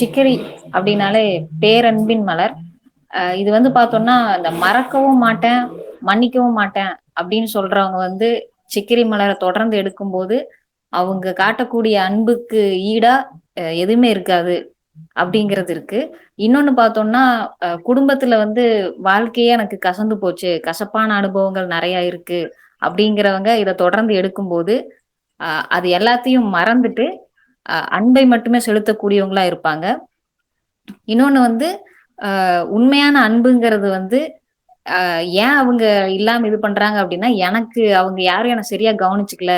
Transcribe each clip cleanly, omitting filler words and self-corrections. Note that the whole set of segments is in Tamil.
சிக்கிரி அப்படின்னாலே பேரன்பின் மலர். இது வந்து பார்த்தோம்னா, இந்த மறக்கவும் மாட்டேன், மன்னிக்கவும் மாட்டேன் அப்படின்னு சொல்றவங்க வந்து சிக்கிரி மலர தொடர்ந்து எடுக்கும்போது, அவங்க காட்டக்கூடிய அன்புக்கு ஈடா எதுவுமே இருக்காது அப்படிங்கிறது இருக்கு. இன்னொன்னு பார்த்தோம்னா, குடும்பத்துல வந்து வாழ்க்கையே எனக்கு கசந்து போச்சு, கசப்பான அனுபவங்கள் நெறைய இருக்கு அப்படிங்கிறவங்க இத தொடர்ந்து எடுக்கும்போது, அ அது எல்லாத்தையும் மறந்துட்டு, அன்பை மட்டுமே செலுத்தக்கூடியவங்களா இருப்பாங்க. இன்னொன்னு வந்து, உண்மையான அன்புங்கிறது வந்து, ஏன் அவங்க இல்லாம இது பண்றாங்க அப்டின்னா, எனக்கு அவங்க யாரும் என்ன சரியா கவனிச்சுக்கல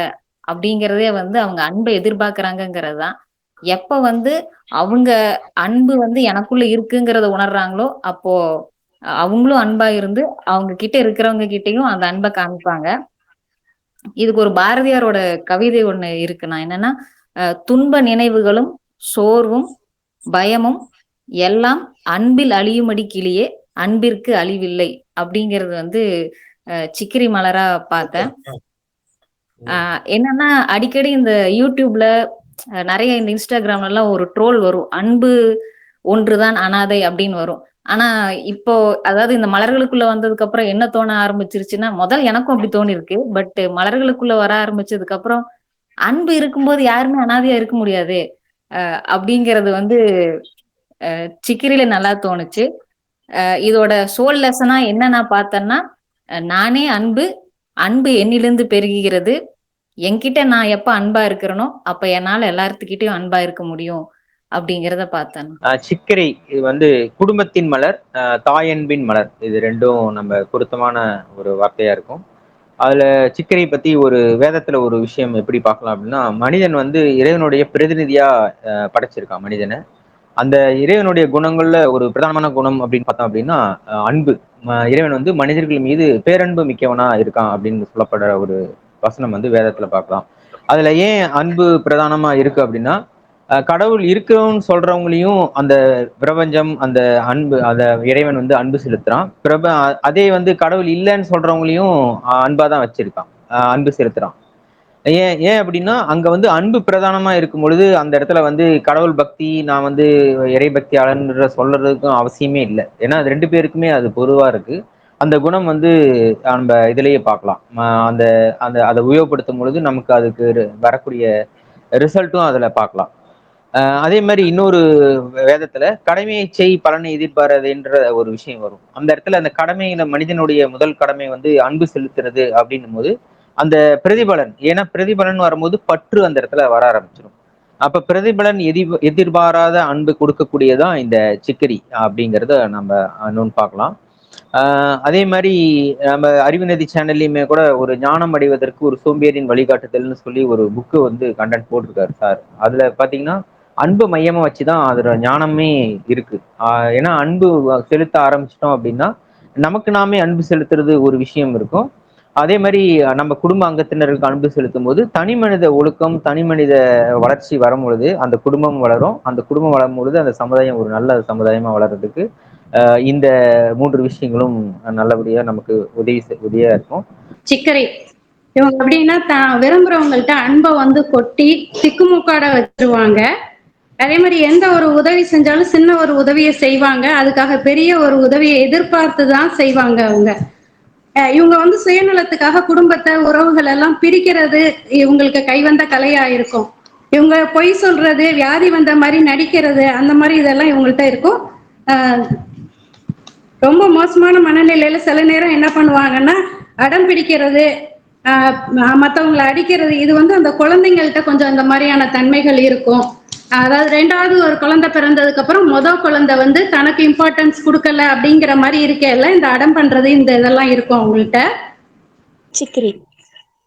அப்டிங்கிறதே வந்து அவங்க அன்ப எதிர்பார்க்குறாங்கங்கிறது தான். எப்ப வந்து அவங்க அன்பு வந்து எனக்குள்ள இருக்குங்கிறத உணர்றாங்களோ, அப்போ அவங்களும் அன்பா இருந்து, அவங்க கிட்ட இருக்கிறவங்க கிட்டயும் அந்த அன்ப காமிப்பாங்க. இதுக்கு ஒரு பாரதியாரோட கவிதை ஒண்ணு இருக்கு. நான் என்னன்னா, துன்ப நினைவுகளும், சோர்வும், பயமும் எல்லாம் அன்பில் அழியுமடி கிளியே, அன்பிற்கு அழிவில்லை. அப்படிங்கிறது வந்து சிக்கிரி மலரா பார்த்தேன். என்னன்னா, அடிக்கடி இந்த YouTubeல நெறைய இந்த Instagramலலாம் ஒரு ட்ரோல் வரும். "அன்பு ஒன்றுதான் அனாதை" அப்படின்னு வரும். ஆனா, இப்போ அதாவது இந்த மலர்களுக்குள்ள வந்ததுக்கப்புறம் என்ன தோண ஆரம்பிச்சுருச்சுன்னா, முதல் எனக்கும் அப்படி தோணியிருக்கு. பட் மலர்களுக்குள்ள வர ஆரம்பிச்சதுக்கப்புறம், அன்பு இருக்கும்போது யாருமே அனாதையா இருக்க முடியாதே! அப்படிங்கிறது வந்து சிக்கிரில நல்லா தோணுச்சு. இதோட சோல் லெசனா என்ன நான் பார்த்தேன்னா, நானே அன்பு, அன்பு என்னிலிருந்து பெருகுகிறது. என்கிட்ட நான் எப்ப அன்பா இருக்கிறேனோ, அப்ப என்னால எல்லாத்துக்கிட்டயும் அன்பா இருக்க முடியும். அப்படிங்கிறத பார்த்தேன். சித்திரை இது வந்து குடும்பத்தின் மலர், தாயன்பின் மலர். இது 2ம் நம்ம பொருத்தமான ஒரு வார்த்தையா இருக்கும். அதுல சித்திரை பத்தி ஒரு வேதத்துல ஒரு விஷயம் எப்படி பார்க்கலாம் அப்படின்னா, மனிதன் வந்து இறைவனுடைய பிரதிநிதியா படைச்சிருக்கான் மனிதனை. அந்த இறைவனுடைய குணங்கள்ல ஒரு பிரதானமான குணம் அப்படின்னு பார்த்தோம் அப்படின்னா, அன்பு. இறைவன் வந்து மனிதர்கள் மீது பேரன்பு மிக்கவனா இருக்கான் அப்படின்னு சொல்லப்படுற ஒரு வசனம் வந்து வேதத்துல பார்க்கலாம். அதுல ஏன் அன்பு பிரதானமா இருக்கு அப்படின்னா, கடவுள் இருக்கிறோம்னு சொல்றவங்களையும் அந்த பிரபஞ்சம், அந்த அன்பு, அத இறைவன் வந்து அன்பு செலுத்துறான். அதே வந்து கடவுள் இல்லைன்னு சொல்றவங்களையும் அன்பா தான் வச்சிருக்கான். அன்பு செலுத்துறான். ஏன் ஏன் அப்படின்னா அங்க வந்து அன்பு பிரதானமா இருக்கும் பொழுது அந்த இடத்துல வந்து கடவுள் பக்தி, நான் வந்து இறை பக்தியாளன்ற சொல்றதுக்கும் அவசியமே இல்லை. ஏன்னா அது 2 பேருக்குமே அது பொதுவா இருக்கு. அந்த குணம் வந்து நம்ம இதுலயே பார்க்கலாம். அந்த அந்த அதை உபயோகப்படுத்தும் பொழுது நமக்கு அதுக்கு வரக்கூடிய ரிசல்ட்டும் அதுல பார்க்கலாம். அதே மாதிரி இன்னொரு வேதத்துல கடமையை செய் பலனை எதிர்பாராதுன்ற ஒரு விஷயம் வரும். அந்த இடத்துல அந்த கடமையில மனிதனுடைய முதல் கடமை வந்து அன்பு செலுத்துறது அப்படின்னும் போது அந்த பிரதிபலன், ஏன்னா பிரதிபலன் வரும்போது பற்று அந்த இடத்துல வர ஆரம்பிச்சிடும். அப்ப பிரதிபலன் எதிர்பாராத அன்பு கொடுக்கக்கூடியதான் இந்த சிக்கரி அப்படிங்கிறத நம்ம இன்னொன்னு பார்க்கலாம். அதே மாதிரி நம்ம அறிவுநதி சேனல்லையுமே கூட ஒரு ஞானம் அடைவதற்கு ஒரு சோம்பேறியின் வழிகாட்டுதல்னு சொல்லி ஒரு புக்கு வந்து கண்டென்ட் போட்டிருக்காரு சார். அதுல பாத்தீங்கன்னா அன்பு மையமா வச்சுதான் அதோட ஞானமே இருக்கு. ஏன்னா அன்பு செலுத்த ஆரம்பிச்சிட்டோம் அப்படின்னா நமக்கு நாமே அன்பு செலுத்துறது ஒரு விஷயம் இருக்கும். அதே மாதிரி நம்ம குடும்ப அங்கத்தினருக்கு அன்பு செலுத்தும் போது தனி மனித ஒழுக்கம், தனி மனித வளர்ச்சி வரும் பொழுது அந்த குடும்பம் வளரும். அந்த குடும்பம் வளரும் பொழுது அந்த சமுதாயம் ஒரு நல்ல சமுதாயமா வளர்றதுக்கு இந்த 3 விஷயங்களும் நல்லபடியா நமக்கு உதவியா இருக்கும். சிக்கரை இவங்க எப்படின்னா தான் விரும்புறவங்கள்ட்ட அன்பை வந்து கொட்டி திக்குமுக்காட வச்சிருவாங்க. அதே மாதிரி எந்த ஒரு உதவி செஞ்சாலும் சின்ன ஒரு உதவியை செய்வாங்க. அதுக்காக பெரிய ஒரு உதவியை எதிர்பார்த்து தான் செய்வாங்க அவங்க. இவங்க வந்து சுயநலத்துக்காக குடும்பத்தை, உறவுகள் எல்லாம் பிரிக்கிறது இவங்களுக்கு கைவந்த கலையா இருக்கும். இவங்க பொய் சொல்றது, வியாதி வந்த மாதிரி நடிக்கிறது, அந்த மாதிரி இதெல்லாம் இவங்கள்ட்ட இருக்கும். ரொம்ப மோசமான மனநிலையில சில நேரம் என்ன பண்ணுவாங்கன்னா அடம் பிடிக்கிறது, மற்றவங்களை அடிக்கிறது. இது வந்து அந்த குழந்தைங்கள்ட்ட கொஞ்சம் அந்த மாதிரியான தன்மைகள் இருக்கும். அதாவது 2வது ஒரு குழந்தை பிறந்ததுக்கு அப்புறம் குழந்தை வந்து தனக்கு இம்பார்ட்டன்ஸ் கொடுக்கல அப்படிங்கிற மாதிரி இருக்கல இந்த அடம் பண்றது, இந்த இதெல்லாம் இருக்கும் அவங்கள்ட்ட. சிக்கிரி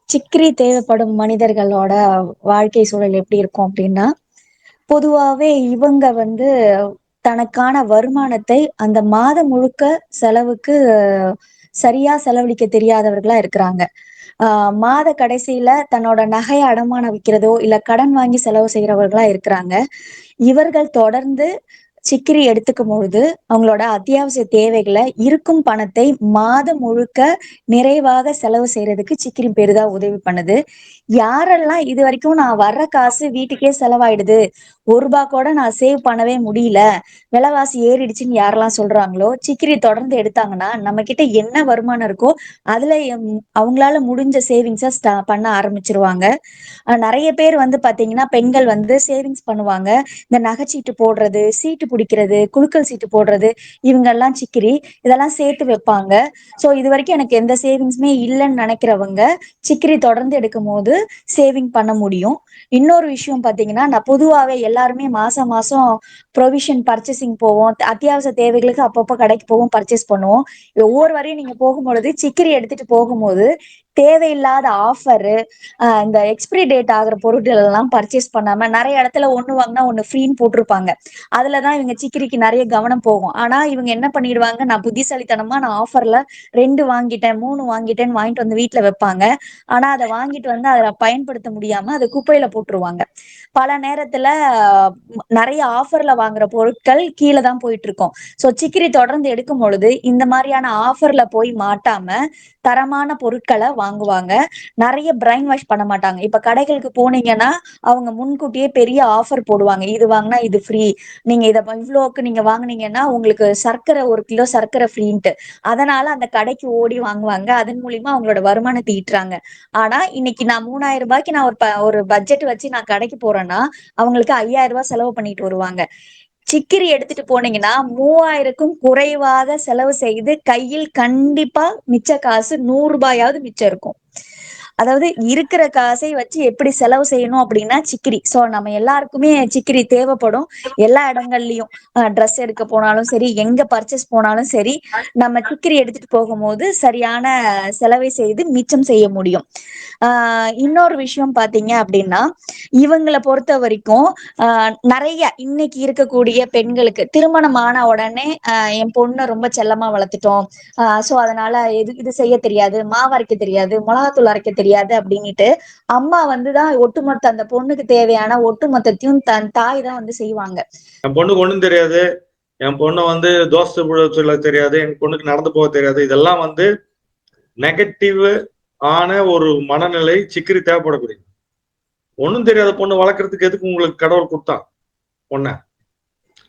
சிக்கிரி தேவைப்படும் மனிதர்களோட வாழ்க்கை சூழல் எப்படி இருக்கும் அப்படின்னா, பொதுவாவே இவங்க வந்து தனக்கான வருமானத்தை அந்த மாதம் முழுக்க செலவுக்கு சரியா செலவழிக்க தெரியாதவர்களா இருக்கிறாங்க. மாத கடைசியில தன்னோட நகையை அடமானம் வைக்கிறதோ இல்ல கடன் வாங்கி செலவு செய்யறவர்களா இருக்கிறாங்க. இவர்கள் தொடர்ந்து சிக்கிரி எடுத்துக்கும் பொழுது அவங்களோட அத்தியாவசிய தேவைகளை இருக்கும் பணத்தை மாதம் முழுக்க நிறைவாக செலவு செய்யறதுக்கு சிக்கிரி பெரிதா உதவி பண்ணுது. யாரெல்லாம் இது வரைக்கும் நான் வர்ற காசு வீட்டுக்கே செலவாயிடுது, ₹1 கூட நான் சேவ் பண்ணவே முடியல, விலைவாசி ஏறிடுச்சுன்னு யாரெல்லாம் சொல்றாங்களோ, சிக்கிரி தொடர்ந்து எடுத்தாங்கன்னா நம்ம கிட்ட என்ன வருமானம் இருக்கோ அதுல அவங்களால முடிஞ்ச சேவிங்ஸ பண்ண ஆரம்பிச்சிருவாங்க. நிறைய பேர் வந்து பாத்தீங்கன்னா பெண்கள் வந்து சேவிங்ஸ் பண்ணுவாங்க. இந்த நகைச்சீட்டு போடுறது, சீட்டு பிடிக்கிறது, குலுக்கல் சீட்டு போடுறது, இவங்க எல்லாம் சிக்கிரி இதெல்லாம் சேர்த்து வைப்பாங்க. சோ இது வரைக்கும் எனக்கு எந்த சேவிங்ஸுமே இல்லைன்னு நினைக்கிறவங்க சிக்கிரி தொடர்ந்து எடுக்கும் போது சேவிங் பண்ண முடியும். இன்னொரு விஷயம் பாத்தீங்கன்னா, நான் பொதுவாவே எல்லாருமே மாசம் மாசம் ப்ரொவிஷன் பர்ச்சேசிங் போவோம், அத்தியாவசிய தேவைகளுக்கு அப்பப்போ கடைக்கு போவோம், பர்ச்சேஸ் பண்ணுவோம். ஒவ்வொரு வரையும் நீங்க போகும்பொழுது சிக்கிரி எடுத்துட்டு போகும்போது தேவையில்லாத ஆஃபரு, இந்த எக்ஸ்பிரி டேட் ஆகிற பொருட்கள் எல்லாம் பர்ச்சேஸ் பண்ணாம நிறைய இடத்துல ஒண்ணு வாங்கினா ஒண்ணு ஃப்ரீன்னு போட்டிருப்பாங்க. அதுலதான் இவங்க சிக்கிரிக்கு நிறைய கவனம் போகும். ஆனா இவங்க என்ன பண்ணிடுவாங்க, நான் புத்திசாலித்தனமா நான் ஆஃபர்ல 2 வாங்கிட்டேன் 3 வாங்கிட்டேன்னு வாங்கிட்டு வந்து வீட்டுல வைப்பாங்க. ஆனா அதை வாங்கிட்டு வந்து அதை பயன்படுத்த முடியாம அதை குப்பையில போட்டுருவாங்க. பல நேரத்துல நிறைய ஆஃபர்ல வாங்குற பொருட்கள் கீழே தான் போயிட்டு இருக்கும். சோ சிக்கிரி தொடர்ந்து எடுக்கும் பொழுது இந்த மாதிரியான ஆஃபர்ல போய் மாட்டாம தரமான பொருட்களை வாங்குவாங்க. நிறைய பிரைன் வாஷ் பண்ண மாட்டாங்க. இப்ப கடைகளுக்கு போனீங்கன்னா அவங்க முன்கூட்டியே பெரிய ஆஃபர் போடுவாங்க, இது வாங்கினா இது ஃப்ரீ, நீங்க இதை இவ்வளோக்கு நீங்க வாங்குனீங்கன்னா உங்களுக்கு சர்க்கரை 1 கிலோ சர்க்கரை ஃப்ரீன்ட்டு. அதனால அந்த கடைக்கு ஓடி வாங்குவாங்க. அதன் மூலியமா அவங்களோட வருமானத்தை ஈட்டுறாங்க. ஆனா இன்னைக்கு நான் ₹3000 நான் ஒரு பட்ஜெட் வச்சு நான் கடைக்கு போறேன்னா அவங்களுக்கு ₹5000 செலவு பண்ணிட்டு வருவாங்க. சிக்கிரி எடுத்துட்டு போனீங்கன்னா 3000க்கும் குறைவாக செலவு செய்து கையில் கண்டிப்பா மிச்ச காசு ₹100 மிச்சம் இருக்கும். அதாவது இருக்கிற காசை வச்சு எப்படி செலவு செய்யணும் அப்படின்னா சிக்கிரி. சோ நம்ம எல்லாருக்குமே சிக்கிரி தேவைப்படும். எல்லா இடங்கள்லயும் ட்ரெஸ் எடுக்க போனாலும் சரி, எங்க பர்ச்சேஸ் போனாலும் சரி, நம்ம சிக்கிரி எடுத்துட்டு போகும்போது சரியான செலவை செய்து மிச்சம் செய்ய முடியும். இன்னொரு விஷயம் பாத்தீங்க அப்படின்னா, இவங்களை பொறுத்த வரைக்கும் நிறைய இன்னைக்கு இருக்கக்கூடிய பெண்களுக்கு திருமணமான உடனே என் பொண்ணை ரொம்ப செல்லமா வளர்த்துட்டோம், சோ அதனால இது செய்ய தெரியாது, மாவு அரைக்க தெரியாது, மிளகாத்தூள் அரைக்க தெரியாது அப்படின்னுட்டு அம்மா வந்துதான் ஒட்டுமொத்த அந்த பொண்ணுக்கு தேவையான ஒட்டுமொத்தத்தையும் தன் தாய் தான் வந்து செய்வாங்க. என் பொண்ணுக்கு ஒண்ணும் தெரியாது, என் பொண்ணு வந்து தோசை சொல்ல தெரியாது, என் பொண்ணுக்கு நடந்து போக தெரியாது, இதெல்லாம் வந்து நெகட்டிவ் ஆன ஒரு மனநிலை சிக்கிரி தேவைப்படக்கூடிய. ஒண்ணும் தெரியாத பொண்ணு வளர்க்கறதுக்கு எதுக்கு உங்களுக்கு கடவுள் கொடுத்தான் பொண்ண?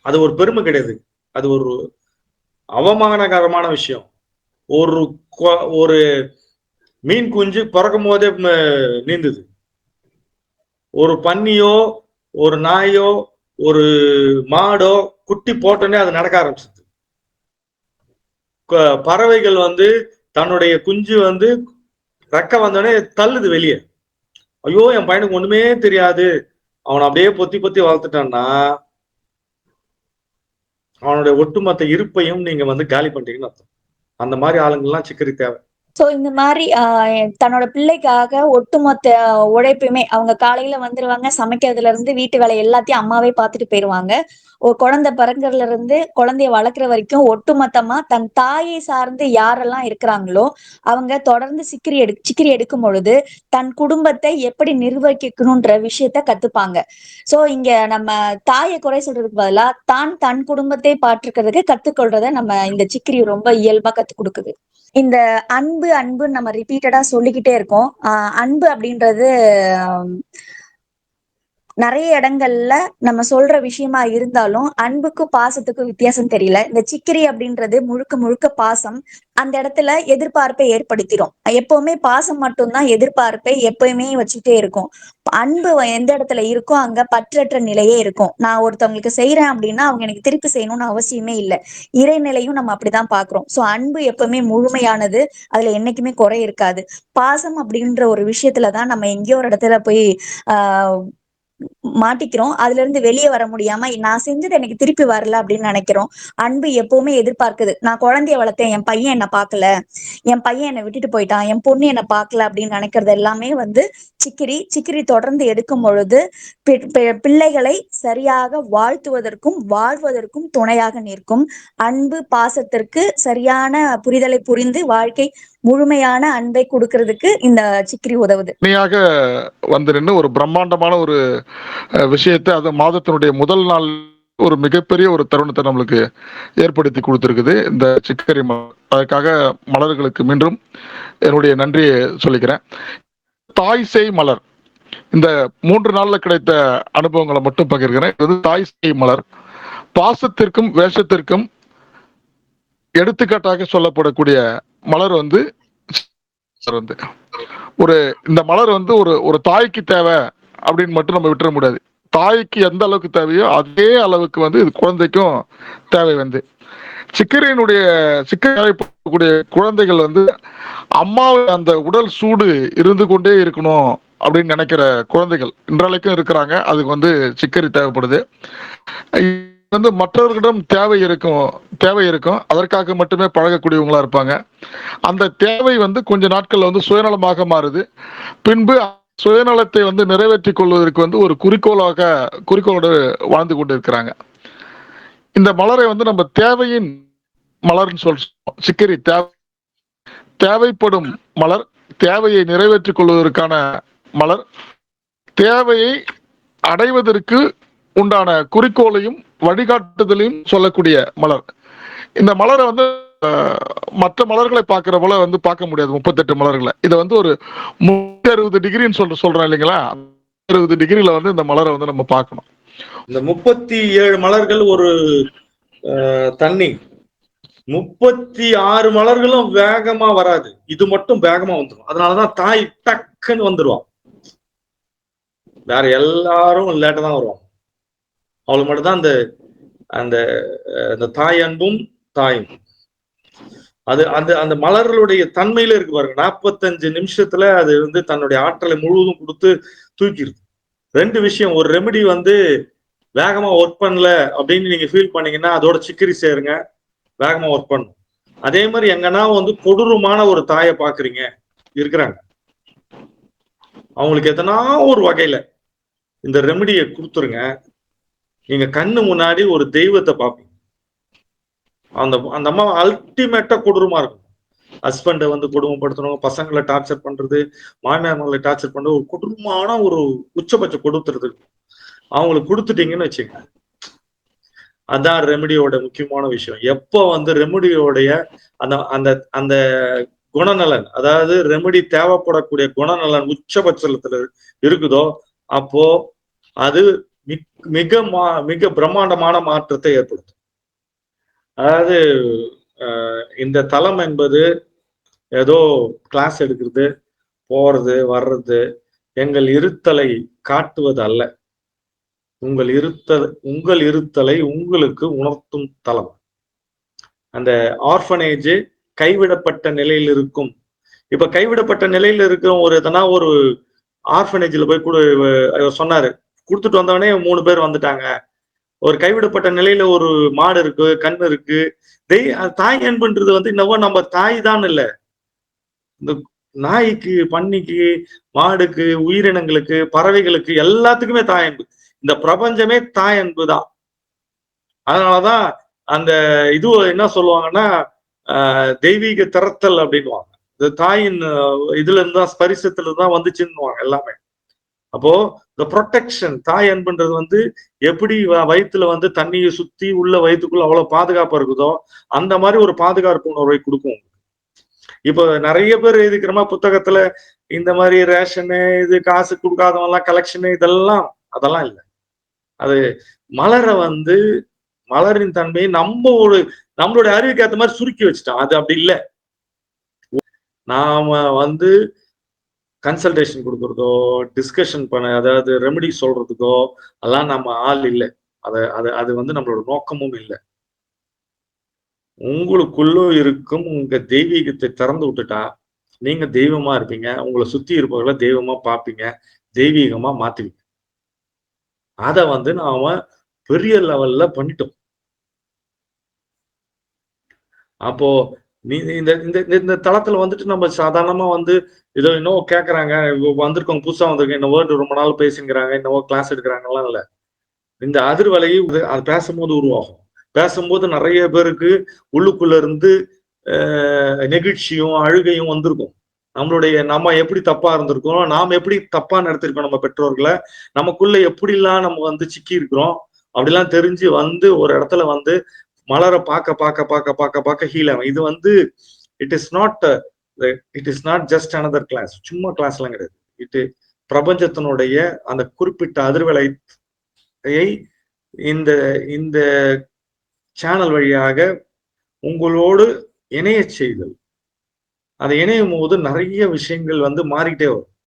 அது ஒரு பெருமை கிடையாது, அது ஒரு அவமானகரமான விஷயம். ஒரு மீன் குஞ்சு பிறக்கும் போதே நீந்துது. ஒரு பன்னியோ ஒரு நாயோ ஒரு மாடோ குட்டி போட்டோன்னே அது நடக்க ஆரம்பிச்சது. பறவைகள் வந்து தன்னுடைய குஞ்சு வந்து ரெக்க வந்தோடனே தள்ளுது வெளியே. ஐயோ என் பையனுக்கு ஒண்ணுமே தெரியாது, அவனை அப்படியே பொத்தி பொத்தி வளர்த்துட்டான்னா அவனுடைய ஒட்டுமொத்த இருப்பையும் நீங்க வந்து காலி பண்றீங்கன்னு அர்த்தம். அந்த மாதிரி ஆளுங்கள்லாம் சிக்கரி தேவை. சோ இந்த மாதிரி தன்னோட பிள்ளைக்காக ஒட்டுமொத்த உழைப்புமே அவங்க காலையில வந்துருவாங்க, சமைக்கிறதுல இருந்து வீட்டு வேலை எல்லாத்தையும் அம்மாவே பார்த்துட்டு போயிருவாங்க. ஒரு குழந்தை பிறந்ததுல இருந்து குழந்தைய வளர்க்குற வரைக்கும் ஒட்டுமொத்தமா தன் தாயை சார்ந்து யாரெல்லாம் இருக்கிறாங்களோ அவங்க தொடர்ந்து சிக்கிரி எடுக்கும் பொழுது தன் குடும்பத்தை எப்படி நிர்வகிக்கணும்ன்ற விஷயத்த கத்துப்பாங்க. சோ இங்க நம்ம தாயை குறை சொல்றதுக்கு பதிலா தன் குடும்பத்தை பார்த்துக்கிறதுக்கு கத்துக்கொள்றத நம்ம இந்த சிக்கிரி ரொம்ப இயல்பா கத்து கொடுக்குது. இந்த அன்பு அன்புன்னு நம்ம ரிப்பீட்டடா சொல்லிக்கிட்டே இருக்கோம். அன்பு அப்படின்றது நிறைய இடங்கள்ல நம்ம சொல்ற விஷயமா இருந்தாலும் அன்புக்கும் பாசத்துக்கும் வித்தியாசம் தெரியல. இந்த சிக்கிரி அப்படின்றது முழுக்க முழுக்க பாசம். அந்த இடத்துல எதிர்பார்ப்பை ஏற்படுத்திடும். எப்பவுமே பாசம் மட்டும்தான் எதிர்பார்ப்பை எப்பயுமே வச்சுட்டே இருக்கும். அன்பு எந்த இடத்துல இருக்கோ அங்க பற்றற்ற நிலையே இருக்கும். நான் ஒருத்தவங்களுக்கு செய்யறேன் அப்படின்னா அவங்க எனக்கு திருப்பி செய்யணும்னு அவசியமே இல்லை. இறைநிலையும் நம்ம அப்படிதான் பாக்குறோம். சோ அன்பு எப்பவுமே முழுமையானது, அதுல என்னைக்குமே குறை இருக்காது. பாசம் அப்படின்ற ஒரு விஷயத்துலதான் நம்ம எங்கேயோ ஒரு இடத்துல போய் ஆஹ் மாட்டிக்கிறோம். அதுல இருந்து வெளியே வர முடியாம நான் செஞ்சது எனக்கு திருப்பி வரல அப்படின்னு நினைக்கிறோம். அன்பு எப்பவுமே எதிர்பார்க்குது. நான் குழந்தைய வளர்த்தேன், என் பையன் என்ன பார்க்கல, என் பையன் என்னை விட்டுட்டு போயிட்டான், என் பொண்ணு என்ன பார்க்கல அப்படின்னு நினைக்கிறது எல்லாமே வந்து சிக்கிரி தொடர்ந்து எடுக்கும் பொழுது பிள்ளைகளை சரியாக வாழ்த்துவதற்கும் வாழ்வதற்கும் துணையாக நிற்கும். அன்பு பாசத்திற்கு சரியான புரிதலை புரிந்து வாழ்க்கை முழுமையான அன்பை கொடுக்கறதுக்கு இந்த சிக்கிரி உதவுது. வந்து நின்று ஒரு பிரம்மாண்டமான ஒரு விஷயத்தை அது மாதத்தினுடைய முதல் நாள் ஒரு மிகப்பெரிய ஒரு தருணத்தை நம்மளுக்கு ஏற்படுத்தி கொடுத்துருக்குது இந்த சிக்கரி மலர். அதுக்காக மலர்களுக்கு மீண்டும் என்னுடைய நன்றியை சொல்லிக்கிறேன். தாய் சேய் மலர், இந்த 3 நாள்ல கிடைத்த அனுபவங்களை மட்டும் பகிர்கிறேன். இது தாய் சேய் மலர். பாசத்திற்கும் வேஷத்திற்கும் எடுத்துக்காட்டாக சொல்லப்படக்கூடிய மலர் வந்து ஒரு இந்த மலர் வந்து ஒரு தாய்க்கு தேவை அப்படின்னு மட்டும் நம்ம விட்டுற முடியாது. தாய்க்கு எந்த அளவுக்கு தேவையோ அதே அளவுக்கு வந்து இது குழந்தைக்கும் தேவை. வந்து சிக்கரியினுடைய சிக்கக்கூடிய குழந்தைகள் வந்து அம்மாவை அந்த உடல் சூடு இருந்து கொண்டே இருக்கணும் அப்படின்னு நினைக்கிற குழந்தைகள் இன்றைக்கும் இருக்கிறாங்க. அதுக்கு வந்து சிக்கரி தேவைப்படுது. வந்து மற்றவர்களிடம் தேவை இருக்கும், அதற்காக மட்டுமே பழகக்கூடியவங்களா இருப்பாங்க. அந்த தேவை வந்து கொஞ்ச நாட்கள்ல வந்து சுயநலமாக மாறுது. பின்பு சுயநலத்தை வந்து நிறைவேற்றிக் கொள்வதற்கு வந்து ஒரு குறிக்கோளோடு வாழ்ந்து கொண்டு இருக்கிறாங்க. இந்த மலரை வந்து நம்ம தேவையின் மலர்னு சொல்றோம். சிக்கரி தேவைப்படும் மலர், தேவையை நிறைவேற்றிக் கொள்வதற்கான மலர், தேவையை அடைவதற்கு உண்டான குறிக்கோளையும் வழிகாட்டுதலையும் சொல்லக்கூடிய மலர். இந்த மலரை வந்து மற்ற மலர்களை பார்க்கிற போல வந்து பார்க்க முடியாது. 38 மலர்களை இதை வந்து ஒரு 360 டிகிரின்னு சொல்றோம் இல்லைங்களா? 60 டிகிரில வந்து இந்த மலரை வந்து நம்ம பார்க்கணும். இந்த 37 மலர்கள் ஒரு தண்ணி, 36 மலர்களும் வேகமா வராது, இது மட்டும் வேகமா வந்துடும். அதனாலதான் தாய் டக்குன்னு வந்துருவான். வேற எல்லாரும் லேட்டா தான் வருவான். அவளுக்கு மட்டும்தான் அந்த தாய் அன்பும் தாயும். அது அந்த மலர்களுடைய தன்மையில இருக்கு பாருங்க. 45 நிமிஷத்துல அது வந்து தன்னுடைய ஆற்றலை முழுவதும் கொடுத்து தூக்கிடுது. 2 விஷயம். ஒரு ரெமெடி வந்து வேகமா ஒர்க் பண்ணல அப்படின்னு நீங்க ஃபீல் பண்ணீங்கன்னா அதோட சிக்கரி சேருங்க, வேகமா ஒர்க் பண்ணும். அதே மாதிரி எங்கன்னா வந்து கொடூரமான ஒரு தாயை பாக்குறீங்க இருக்கிறாங்க, அவங்களுக்கு எதனா ஒரு வகையில இந்த ரெமெடியை கொடுத்துருங்க. நீங்க கண்ணு முன்னாடி ஒரு தெய்வத்தை பார்ப்பீங்க. அந்த அம்மா அல்டிமேட்டா கொடூரமா இருக்கும். ஹஸ்பண்டை வந்து கொடுமைப்படுத்தணும், பசங்களை டார்ச்சர் பண்றது, மாமியார்களை டார்ச்சர் பண்றது, ஒரு கொடூரமான ஒரு உச்சபட்ச கொடுத்துறது அவங்களுக்கு கொடுத்துட்டீங்கன்னு வச்சுங்க. அதான் ரெமெடியோட முக்கியமான விஷயம். எப்போ வந்து ரெமெடியோடைய அந்த அந்த குணநலன், அதாவது ரெமெடி தேவைப்படக்கூடிய குணநலன் உச்சபட்சத்துல இருக்குதோ அப்போ அது மிக பிரம்மாண்டமான மாற்றத்தை ஏற்படுத்தும். அதாவது இந்த தலம் என்பது ஏதோ கிளாஸ் எடுக்கிறது, போறது வர்றது, எங்கள் இருத்தலை காட்டுவது அல்ல. உங்கள் இருத்தலை உங்களுக்கு உணர்த்தும் தலம். அந்த ஆர்ஃபனேஜ் கைவிடப்பட்ட நிலையில் இருக்கும். இப்ப கைவிடப்பட்ட நிலையில இருக்கிற ஒரு ஆர்ஃபனேஜ்ல போய் சொன்னாரு, கொடுத்துட்டு வந்தவனே 3 பேர் வந்துட்டாங்க. ஒரு கைவிடப்பட்ட நிலையில ஒரு மாடு இருக்கு, கண் இருக்கு. தாய் அன்புன்றது வந்து இன்னமும் நம்ம தாய் தான் இல்ல, இந்த நாய்க்கு, பன்னிக்கு, மாடுக்கு, உயிரினங்களுக்கு, பறவைகளுக்கு எல்லாத்துக்குமே தாய் அன்பு. இந்த பிரபஞ்சமே தாய் அன்பு தான். அதனாலதான் அந்த இது என்ன சொல்லுவாங்கன்னா தெய்வீக திறத்தல் அப்படின்வாங்க. இந்த தாயின் இதுல இருந்தா ஸ்பரிசத்துல இருந்தா வந்துச்சுன்னுவாங்க எல்லாமே. அப்போ இந்த ப்ரொடெக்ஷன், தாய் அன்புன்றது வந்து எப்படி வயிற்றுல வந்து தண்ணியை சுத்தி உள்ள வயிற்றுக்குள்ள அவ்வளவு பாதுகாப்பா இருக்குதோ அந்த மாதிரி ஒரு பாதுகாப்பு உணர்வை கொடுக்கும். இப்போ நிறைய பேர் எழுதிக்கிறோமா புத்தகத்துல இந்த மாதிரி ரேஷனு, இது காசு கொடுக்காதவங்க எல்லாம் கலெக்ஷனு, அதெல்லாம் இல்லை. அது மலரை வந்து மலரின் தன்மையை நம்மளுடைய அறிவுக்கு ஏற்ற மாதிரி சுருக்கி வச்சுட்டோம். அது அப்படி இல்லை. நாம வந்து கன்சல்டேஷன் கொடுக்கறதோ, டிஸ்கஷன் அதாவது ரெமெடி சொல்றதுக்கோ எல்லாம் நம்ம ஆள் இல்லை. அது வந்து நம்மளோட நோக்கமும் இல்லை. உங்களுக்குள்ள இருக்கும் உங்க தெய்வீகத்தை திறந்து விட்டுட்டா நீங்க தெய்வமா இருப்பீங்க. உங்களை சுத்தி இருப்பவர்களை தெய்வமா பார்ப்பீங்க, தெய்வீகமா மாத்துவீங்க. அத வந்து நாம பெரிய லெவல்ல பண்ணிட்டோம். அப்போ இந்த தளத்துல வந்துட்டு நம்ம சாதாரணமா வந்து ஏதோ இன்னும் கேட்கறாங்க, வந்திருக்கவங்க புதுசா வந்திருக்கேன், இந்த வேர்டு ரொம்ப நாள் பேசுங்கிறாங்க, இன்னவோ கிளாஸ் எடுக்கிறாங்கலாம் இல்ல. இந்த அதிர்வலையை அது பேசும்போது உருவாகும். பேசும்போது நிறைய பேருக்கு உள்ளுக்குள்ள இருந்து நெகிழ்ச்சியும் அழுகையும் வந்திருக்கும். நம்ம எப்படி தப்பா இருந்திருக்கோம், நாம் எப்படி தப்பா நடத்திருக்கோம் நம்ம பெற்றோர்களை, நமக்குள்ள எப்படிலாம் நம்ம வந்து சிக்கி இருக்கிறோம், அப்படிலாம் தெரிஞ்சு வந்து ஒரு இடத்துல வந்து மலரை பார்க்க ஹீல் ஆகும். இது வந்து it is not just another class, சும்மா கிளாஸ்லாம் கிடையாது. இது பிரபஞ்சத்தினுடைய அந்த குறிப்பிட்ட அதிர்வலையை இந்த இந்த சேனல் வழியாக உங்களோடு இணைய செய்தல். அதை இணையும் போது நிறைய விஷயங்கள் வந்து மாறிட்டே வரும்.